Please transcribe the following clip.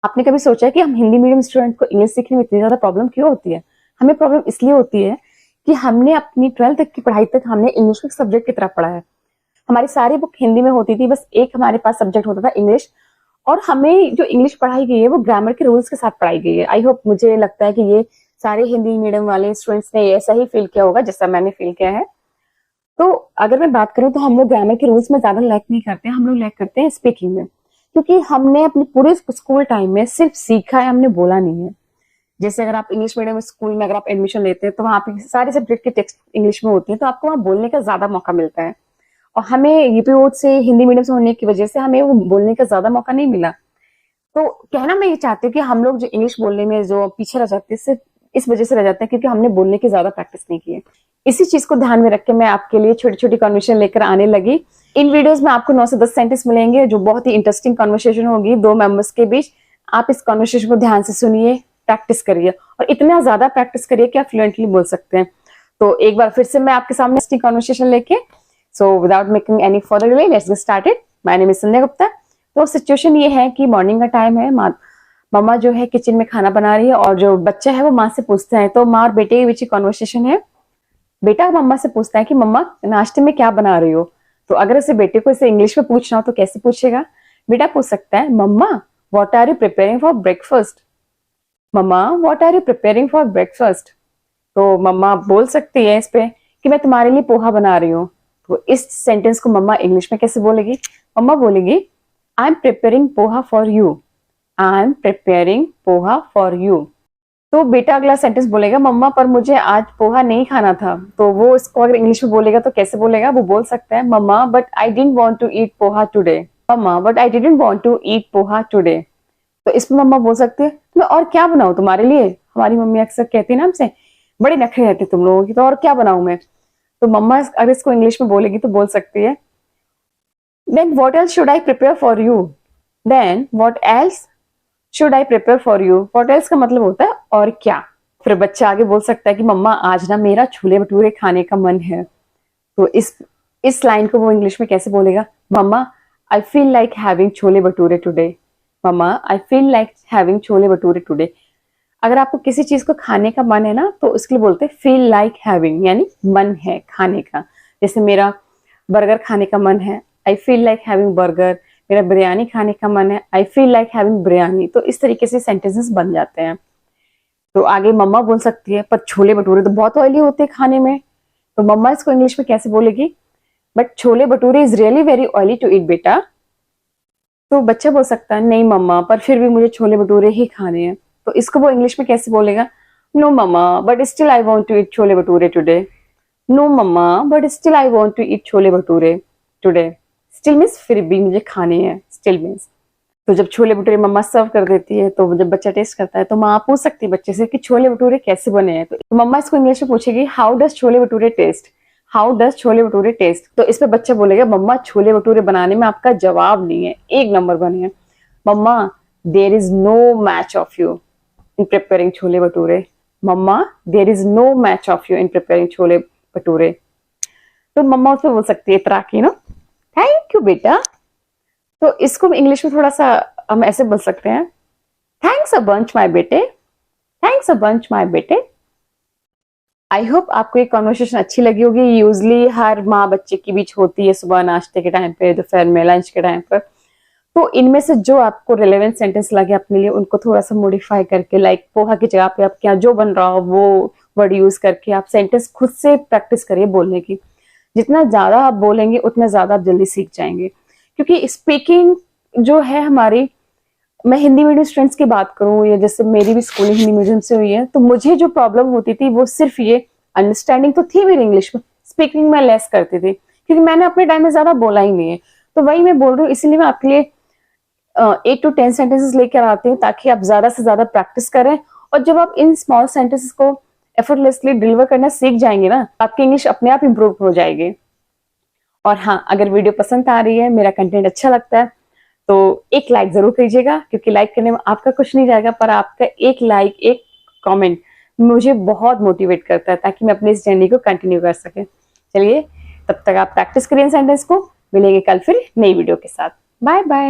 आपने कभी सोचा है कि हम हिंदी मीडियम स्टूडेंट को इंग्लिश सीखने में इतनी ज्यादा प्रॉब्लम क्यों होती है? हमें प्रॉब्लम इसलिए होती है कि हमने अपनी 12th तक की पढ़ाई तक हमने इंग्लिश को सब्जेक्ट की तरह पढ़ा है। हमारी सारी बुक हिंदी में होती थी, बस एक हमारे पास सब्जेक्ट होता था इंग्लिश। और हमें जो इंग्लिश पढ़ाई गई है वो ग्रामर के रूल्स के साथ पढ़ाई गई है। आई होप, मुझे लगता है कि ये सारे हिंदी मीडियम वाले स्टूडेंट्स ने ऐसा ही फील किया होगा जैसा मैंने फील किया है। तो अगर मैं बात करूं तो हम लोग ग्रामर के रूल्स में ज्यादा लैक नहीं करते, हम लोग लैक करते हैं स्पीकिंग में। क्योंकि हमने अपने पूरे स्कूल टाइम में सिर्फ सीखा है, हमने बोला नहीं है। जैसे अगर आप इंग्लिश मीडियम स्कूल में अगर आप एडमिशन लेते हैं तो वहाँ पे सारे सब्जेक्ट के टेक्स्ट इंग्लिश में होती है, तो आपको वहाँ बोलने का ज्यादा मौका मिलता है। और हमें यूपी बोर्ड से हिंदी मीडियम से होने की वजह से हमें वो बोलने का ज्यादा मौका नहीं मिला। तो कहना मैं ये चाहती हूँ कि हम लोग जो इंग्लिश बोलने में जो पीछे रह जाते हैं, सिर्फ इस वजह से रह जाते हैं क्योंकि हमने बोलने की ज्यादा प्रैक्टिस नहीं की है। इसी चीज को ध्यान में रख के मैं आपके लिए छोटी छोटी कन्वर्सेशन लेकर आने लगी। इन वीडियोस में आपको 9 से 10 सेंटेंस मिलेंगे जो बहुत ही इंटरेस्टिंग कन्वर्सेशन होगी दो मेंबर्स के बीच। आप इस कन्वर्सेशन को ध्यान से सुनिए, प्रैक्टिस करिए और इतना ज्यादा प्रैक्टिस करिए कि आप फ्लुएंटली बोल सकते हैं। तो एक बार फिर से मैं आपके सामने इंटरेस्टिंग कन्वर्सेशन लेके, so without making any further delay, let's get started. My name is Sandhya Gupta. तो सिचुएशन ये है कि मॉर्निंग का टाइम है, मम्मा जो है किचन में खाना बना रही है और जो बच्चा है वो माँ से पूछता है। तो माँ और बेटे के बीच कॉन्वर्सेशन है। बेटा मम्मा से पूछता है कि मम्मा नाश्ते में क्या बना रही हो। तो अगर इसे बेटे को इसे इंग्लिश में पूछना हो तो कैसे पूछेगा? बेटा पूछ सकता है, mamma what are you preparing for breakfast. Mamma what are you preparing for breakfast. तो मम्मा बोल सकती है इस पे कि मैं तुम्हारे लिए पोहा बना रही हूँ। तो इस सेंटेंस को मम्मा इंग्लिश में कैसे बोलेगी? मम्मा बोलेगी, I am preparing poha for you. I am preparing poha for you. तो बेटा अगला सेंटेंस बोलेगा, मम्मा पर मुझे आज पोहा नहीं खाना था। तो वो इसको अगर इंग्लिश में बोलेगा तो कैसे बोलेगा? वो बोल सकता है, mamma but I didn't want to eat poha today. Mamma but I didn't want to eat poha today. तो इसमें मम्मा बोल सकती है, मैं और क्या बनाऊं तुम्हारे लिए? हमारी मम्मी अक्सर कहती है ना हमसे, बड़े नखरे रहते तुम लोगों की, तो और क्या बनाऊं मैं? तो मम्मा अगर इसको इंग्लिश में बोलेगी तो बोल सकती है, then what else should I prepare for you. Then what else should I prepare for you. What else का मतलब होता है और क्या। फिर बच्चा आगे बोल सकता है कि मम्मा आज ना मेरा छोले भटूरे खाने का मन है। तो इस लाइन को वो इंग्लिश में कैसे बोलेगा? Mamma I feel like having chole bhature today. Mamma I feel like having chole bhature today. अगर आपको किसी चीज को खाने का मन है ना तो उसके लिए बोलते हैं फील लाइक हैविंग, यानी मन है खाने का। जैसे मेरा बर्गर खाने का मन है, आई फील लाइक हैविंग बर्गर। मेरा बिरयानी खाने का मन है, आई फील लाइक हैविंग बिरयानी। तो इस तरीके से सेंटेंसेस बन जाते हैं। तो आगे मम्मा बोल सकती है, पर छोले भटूरे तो बहुत ऑयली होते हैं खाने में। तो मम्मा इसको इंग्लिश में कैसे बोलेगी? But chole bhature is really very oily to eat बेटा। तो बच्चा बोल सकता है, नहीं मम्मा पर फिर भी मुझे छोले भटूरे ही खाने हैं। तो इसको वो इंग्लिश में कैसे बोलेगा? No mama but still I want to eat chole bhature today. No mama but still I want to eat chole bhature today. Still means फिर भी मुझे खाने हैं, स्टिल मीन्स। तो जब छोले भटूरे मम्मा सर्व कर देती है तो जब बच्चा टेस्ट करता है तो माँ पूछ सकती है बच्चे से कि छोले भटूरे कैसे बने हैं। तो मम्मा इसको इंग्लिश में पूछेगी, how does chole bhature taste. How does chole bhature taste. तो इस पे बच्चा बोलेगा, मम्मा छोले भटूरे बनाने में आपका जवाब नहीं है, एक नंबर बने हैं। Mamma there is no match of you in preparing chole bhature. Mamma there is no match of you in preparing chole bhature. तो मम्मा उसमें बोल सकती है इतरा की, नो थैंक यू बेटा। तो इसको इंग्लिश में थोड़ा सा हम ऐसे बोल सकते हैं, थैंक्स अ बंच माय बेटे। थैंक्स अ बंच माय बेटे। आई होप आपको ये कॉन्वर्सेशन अच्छी लगी होगी। यूजली हर माँ बच्चे के बीच होती है, सुबह नाश्ते के टाइम पे, दोपहर में लंच के टाइम पर। तो इनमें से जो आपको रिलेवेंट सेंटेंस लगे अपने लिए उनको थोड़ा सा मॉडिफाई करके, लाइक पोहा की जगह पे आप क्या जो बन रहा हो वो वर्ड यूज करके आप सेंटेंस खुद से प्रैक्टिस करिए बोलने की। जितना ज्यादा आप बोलेंगे उतना ज्यादा आप जल्दी सीख जाएंगे। क्योंकि स्पीकिंग जो है हमारी, मैं हिंदी मीडियम स्टूडेंट्स की बात करूं या जैसे मेरी भी स्कूलिंग हिंदी मीडियम से हुई है, तो मुझे जो प्रॉब्लम होती थी वो सिर्फ ये, अंडरस्टैंडिंग तो थी मेरी इंग्लिश में, स्पीकिंग में लेस करती थी क्योंकि मैंने अपने टाइम में ज्यादा बोला ही नहीं है। तो वही मैं बोल रही हूँ, इसीलिए मैं आपके लिए 8 to 10 सेंटेंसेस लेकर आती हूँ ताकि आप ज्यादा से ज्यादा प्रैक्टिस करें। और जब आप इन स्मॉल सेंटेंसेस को एफर्टलेसली डिलीवर करना सीख जाएंगे ना, आपकी इंग्लिश अपने आप इंप्रूव हो जाएगी। और हाँ, अगर वीडियो पसंद आ रही है, मेरा कंटेंट अच्छा लगता है तो एक लाइक जरूर कीजिएगा, क्योंकि लाइक करने में आपका कुछ नहीं जाएगा, पर आपका एक लाइक, एक कमेंट मुझे बहुत मोटिवेट करता है ताकि मैं अपनी इस जर्नी को कंटिन्यू कर सके। चलिए, तब तक आप प्रैक्टिस करिए सेंटेंस को। मिलेंगे कल फिर नई वीडियो के साथ। Bye bye.